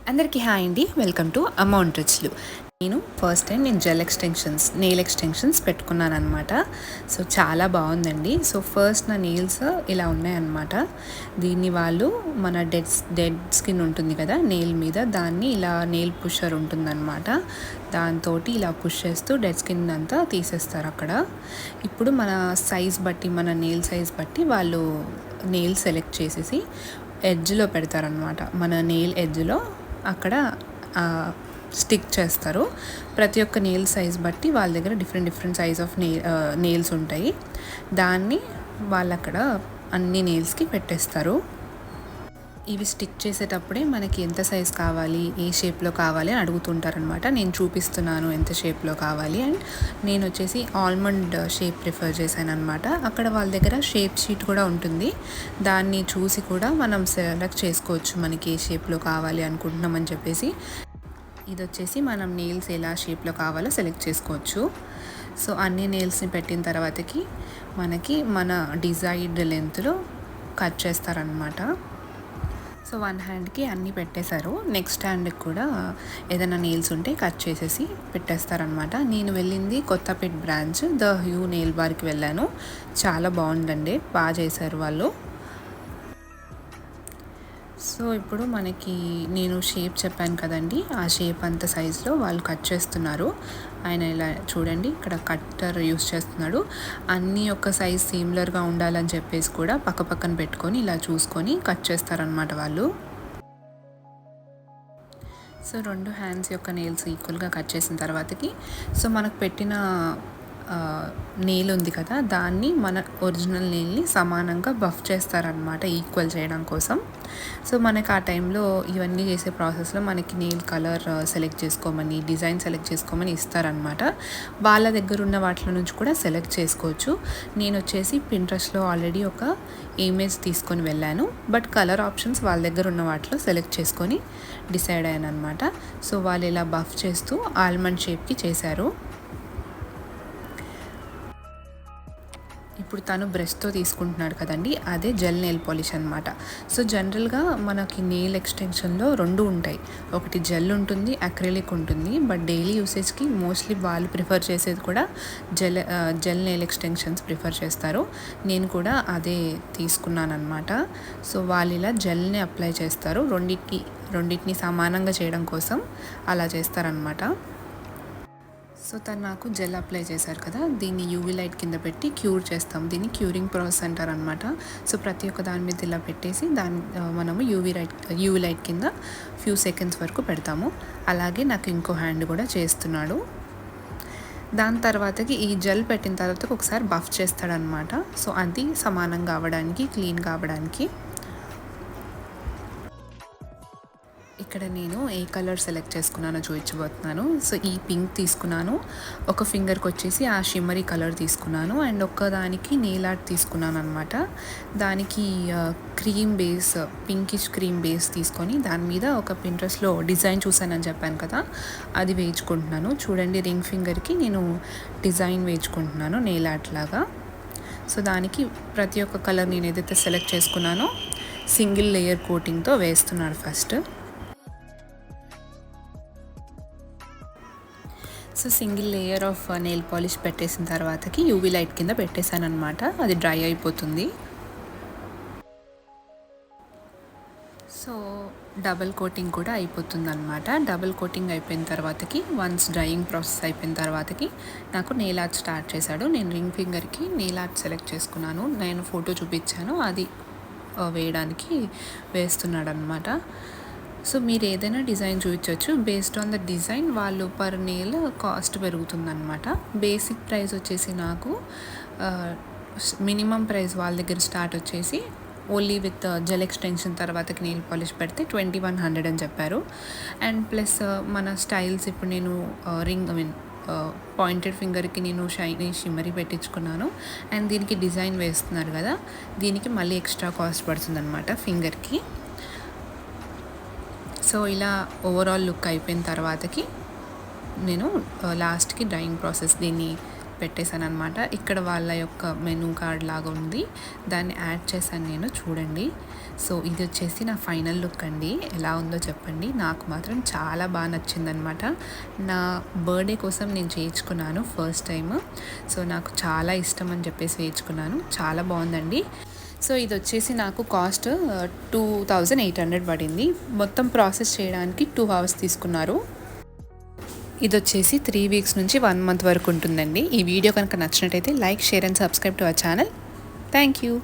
అందరికీ హాయ్ అండి, welcome to amount రిచ్లు. First time gel extensions nail extensions పెట్టుకున్నాను అనమాట. సో చాలా బాగుందండి. సో ఫస్ట్ నా నెయిల్స్ ఇలా ఉన్నాయన్నమాట. దీన్ని వాళ్ళు మన డెడ్ స్కిన్ ఉంటుంది కదా నెయిల్ మీద, దాన్ని ఇలా నెయిల్ పుషర్ ఉంటుందన్నమాట. దాంతో ఇలా పుష్ చేస్తూ డెడ్ స్కిన్ అంతా తీసేస్తారు అక్కడ. ఇప్పుడు మన సైజ్ బట్టి, మన నెయిల్ సైజ్ బట్టి వాళ్ళు నెయిల్ సెలెక్ట్ చేసేసి ఎడ్జ్లో పెడతారనమాట. మన నెయిల్ ఎడ్జ్లో అక్కడ స్టిక్ చేస్తారు. ప్రతి ఒక్క నెయిల్ సైజ్ బట్టి వాళ్ళ దగ్గర డిఫరెంట్ సైజ్ ఆఫ్ నెయిల్స్ ఉంటాయి. దాన్ని వాళ్ళు అక్కడ అన్ని నెయిల్స్కి పెట్టేస్తారు. ఇవి స్టిక్ చేసేటప్పుడే మనకి ఎంత సైజ్ కావాలి, ఏ షేప్లో కావాలి అని అడుగుతుంటారనమాట. నేను చూపిస్తున్నాను ఎంత షేప్లో కావాలి. అండ్ నేను వచ్చేసి ఆల్మండ్ షేప్ ప్రిఫర్ చేశాను అనమాట. అక్కడ వాళ్ళ దగ్గర షేప్ షీట్ కూడా ఉంటుంది. దాన్ని చూసి కూడా మనం సెలెక్ట్ చేసుకోవచ్చు మనకి ఏ షేప్లో కావాలి అనుకుంటున్నామని చెప్పేసి. ఇది వచ్చేసి మనం నెయిల్స్ ఎలా షేప్లో కావాలో సెలెక్ట్ చేసుకోవచ్చు. సో అన్ని నెయిల్స్ని పెట్టిన తర్వాతకి మనకి మన డిజైర్డ్ లెంత్లో కట్ చేస్తారనమాట. సో వన్ హ్యాండ్కి అన్నీ పెట్టేశారు. నెక్స్ట్ హ్యాండ్కి కూడా ఏదైనా నెయిల్స్ ఉంటే కట్ చేసేసి పెట్టేస్తారనమాట. నేను వెళ్ళింది Kothapet branch the hue nail బార్కి వెళ్ళాను. చాలా బాగుందండి, బాగా చేశారు వాళ్ళు. సో ఇప్పుడు మనకి నేను షేప్ చెప్పాను కదండి, ఆ షేప్ అంత సైజులో వాళ్ళు కట్ చేస్తున్నారు. ఆయన ఇలా చూడండి, ఇక్కడ కట్టర్ యూస్ చేస్తున్నాడు. అన్నీ ఒక సైజ్ సిమిలర్గా ఉండాలని చెప్పేసి కూడా పక్కన పెట్టుకొని ఇలా చూసుకొని కట్ చేస్తారనమాట వాళ్ళు. సో 2 హ్యాండ్స్ యొక్క నెయిల్స్ ఈక్వల్గా కట్ చేసిన తర్వాతకి సో మనకు పెట్టిన నెయిల్ ఉంది కదా, దాన్ని మన ఒరిజినల్ నెయిల్ని సమానంగా బఫ్ చేస్తారనమాట, ఈక్వల్ చేయడం కోసం. సో మనకి ఆ టైంలో ఇవన్నీ చేసే ప్రాసెస్లో మనకి నెయిల్ కలర్ సెలెక్ట్ చేసుకోమని, డిజైన్ సెలెక్ట్ చేసుకోమని ఇస్తారనమాట. వాళ్ళ దగ్గర ఉన్న వాటిలో నుంచి కూడా సెలెక్ట్ చేసుకోవచ్చు. నేను వచ్చేసి పింట్రెస్ట్లో ఆల్రెడీ ఒక ఇమేజ్ తీసుకొని వెళ్ళాను. బట్ కలర్ ఆప్షన్స్ వాళ్ళ దగ్గర ఉన్న వాటిలో సెలెక్ట్ చేసుకొని డిసైడ్ అయ్యాను అనమాట. సో వాళ్ళు ఇలా బఫ్ చేస్తూ ఆల్మండ్ షేప్కి చేశారు. ఇప్పుడు తను బ్రష్తో తీసుకుంటున్నాడు కదండి, అదే జెల్ నెయిల్ పాలిష్ అనమాట. సో జనరల్గా మనకి నెయిల్ ఎక్స్టెన్షన్లో 2 ఉంటాయి. ఒకటి జెల్ ఉంటుంది, అక్రిలిక్ ఉంటుంది. బట్ డైలీ యూసేజ్కి మోస్ట్లీ వాళ్ళు ప్రిఫర్ చేసేది కూడా జెల్ నెయిల్ ఎక్స్టెన్షన్స్ ప్రిఫర్ చేస్తారు. నేను కూడా అదే తీసుకున్నాను అనమాట. సో వాళ్ళు ఇలా జెల్ని అప్లై చేస్తారు. రెండింటిని సమానంగా చేయడం కోసం అలా చేస్తారనమాట. సో తను నాకు జెల్ అప్లై చేశారు కదా, దీన్ని యూవీ లైట్ కింద పెట్టి క్యూర్ చేస్తాం. దీన్ని క్యూరింగ్ ప్రాసెస్ అంటారు అనమాట. సో ప్రతి ఒక్క దాని మీద ఇలా పెట్టేసి మనము యూవీ లైట్ కింద ఫ్యూ సెకండ్స్ వరకు పెడతాము. అలాగే నాకు ఇంకో హ్యాండ్ కూడా చేస్తున్నాడు. దాని తర్వాతకి ఈ జెల్ పెట్టిన తర్వాత ఒకసారి బఫ్ చేస్తాడనమాట. సో అది సమానంగా అవ్వడానికి, క్లీన్గా అవ్వడానికి. ఇక్కడ నేను ఏ కలర్ సెలెక్ట్ చేసుకున్నానో చూపించబోతున్నాను. సో ఈ పింక్ తీసుకున్నాను, ఒక ఫింగర్కి వచ్చేసి ఆ షిమ్మరీ కలర్ తీసుకున్నాను, అండ్ ఒక్కదానికి నెయిల్ ఆర్ట్ తీసుకున్నాను అనమాట. దానికి cream base, pinkish cream base తీసుకొని దాని మీద ఒక పింట్రెస్ట్లో డిజైన్ చూసానని చెప్పాను కదా, అది వేయించుకుంటున్నాను. చూడండి, రింగ్ ఫింగర్కి నేను డిజైన్ వేయించుకుంటున్నాను నెయిల్ ఆర్ట్ లాగా. సో దానికి ప్రతి ఒక్క కలర్ నేను ఏదైతే సెలెక్ట్ చేసుకున్నానో సింగిల్ లేయర్ కోటింగ్తో వేస్తున్నాను first. So single layer of nail polish పెట్టేసిన తర్వాతకి యూవీ లైట్ కింద పెట్టేశాను అనమాట. అది డ్రై అయిపోతుంది. సో డబల్ కోటింగ్ కూడా అయిపోతుంది అనమాట. డబల్ కోటింగ్ అయిపోయిన తర్వాతకి వన్స్ డ్రైయింగ్ ప్రాసెస్ అయిపోయిన తర్వాతకి నాకు నెయిల్ ఆర్ట్ స్టార్ట్ చేశాడు. నేను రింగ్ ఫింగర్కి నెయిల్ ఆర్ట్ సెలెక్ట్ చేసుకున్నాను. నేను ఫోటో చూపించాను, అది వేయడానికి వేస్తున్నాడు అనమాట. సో మీరు ఏదైనా డిజైన్ చూపించవచ్చు. బేస్డ్ ఆన్ ద డిజైన్ వాళ్ళు పర్ నెయిల్ కాస్ట్ పెరుగుతుందన్నమాట. బేసిక్ ప్రైస్ వచ్చేసి నాకు మినిమం ప్రైస్ వాళ్ళ దగ్గర స్టార్ట్ వచ్చేసి ఓన్లీ విత్ జెల్ ఎక్స్టెన్షన్ తర్వాతకి నెయిల్ పాలిష్ పెడితే 2100 అని చెప్పారు. అండ్ ప్లస్ మన స్టైల్స్, ఇప్పుడు నేను పాయింటెడ్ ఫింగర్కి నేను షైనీ షిమ్మరీ పెట్టించుకున్నాను. అండ్ దీనికి డిజైన్ వేస్తున్నారు కదా, దీనికి మళ్ళీ ఎక్స్ట్రా కాస్ట్ పడుతుంది అనమాట ఫింగర్కి. సో ఇలా ఓవరాల్ లుక్ అయిపోయిన తర్వాతకి నేను లాస్ట్కి డ్రైయింగ్ ప్రాసెస్, దీన్ని పెట్టేశాను అనమాట. ఇక్కడ వాళ్ళ యొక్క మెనూ కార్డ్ లాగా ఉంది, దాన్ని యాడ్ చేశాను నేను. చూడండి, సో ఇది వచ్చేసి నా ఫైనల్ లుక్ అండి. ఎలా ఉందో చెప్పండి. నాకు మాత్రం చాలా బాగా నచ్చిందనమాట. నా బర్త్డే కోసం నేను చేయించుకున్నాను ఫస్ట్ టైం. సో నాకు చాలా ఇష్టం అని చెప్పేసి వేయించుకున్నాను. చాలా బాగుందండి. సో ఇది వచ్చేసి నాకు కాస్ట్ 2800 పడింది. మొత్తం ప్రాసెస్ చేయడానికి 2 hours తీసుకున్నారు. ఇది వచ్చేసి 3 weeks నుంచి 1 month వరకు ఉంటుందండి. ఈ వీడియో కనుక నచ్చినట్టయితే like, share and subscribe to our channel. Thank you.